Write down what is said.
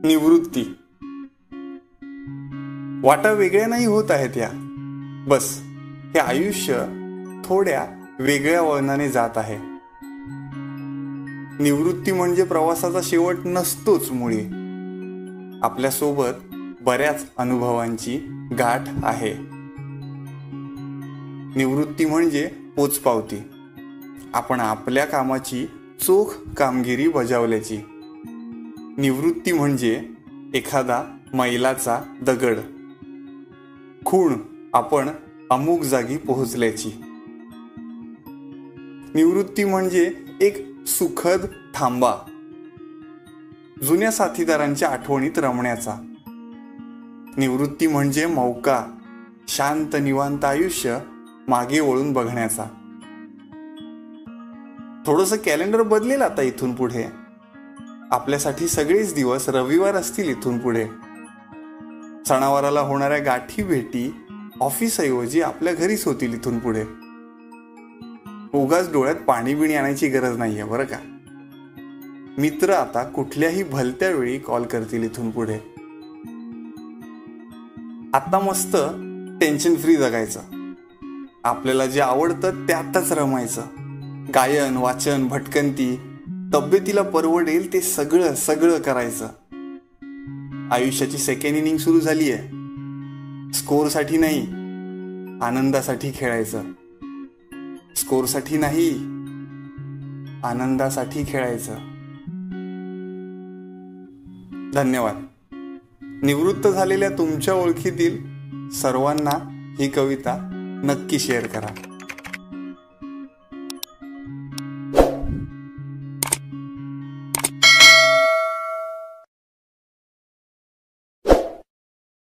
निवृत्ती. वाटा वेगळ्या नाही होत आहेत या, बस हे आयुष्य थोड्या वेगळ्या वळणाने जात आहे. निवृत्ती म्हणजे प्रवासाचा शेवट नसतोच मुळी. आपल्यासोबत बऱ्याच अनुभवांची गाठ आहे. निवृत्ती म्हणजे पोचपावती. आपण आपल्या कामाची चोख कामगिरी बजावल्याची. निवृत्ती म्हणजे एखादा मैलाचा दगड, खूण आपण अमुक जागी पोहोचल्याची. निवृत्ती म्हणजे एक सुखद थांबा, जुन्या साथीदारांच्या आठवणीत रमण्याचा. निवृत्ती म्हणजे मौका, शांत निवांत आयुष्य मागे वळून बघण्याचा. थोडंसं कॅलेंडर बदलेल आता इथून पुढे. आपल्यासाठी सगळेच दिवस रविवार असतील इथून पुढे. सणावाराला होणाऱ्या गाठी भेटी ऑफिसऐवजी आपल्या घरीच होतील इथून पुढे. उगाच डोळ्यात पाणी बिणी आणायची गरज नाहीये बरं का. मित्र आता कुठल्याही भलत्या वेळी कॉल करतील इथून पुढे. आता मस्त टेन्शन फ्री जगायचं. आपल्याला जे आवडतं त्यातच रमायचं. गायन, वाचन, भटकंती, तब्येतीला परवडेल ते सगळं सगळं करायचं. आयुष्याची सेकंड इनिंग सुरू झालीय. स्कोरसाठी नाही, आनंदासाठी खेळायचं. स्कोरसाठी नाही, आनंदासाठी खेळायचं. धन्यवाद. निवृत्त झालेल्या तुमच्या ओळखीतील सर्वांना ही कविता नक्की शेअर करा.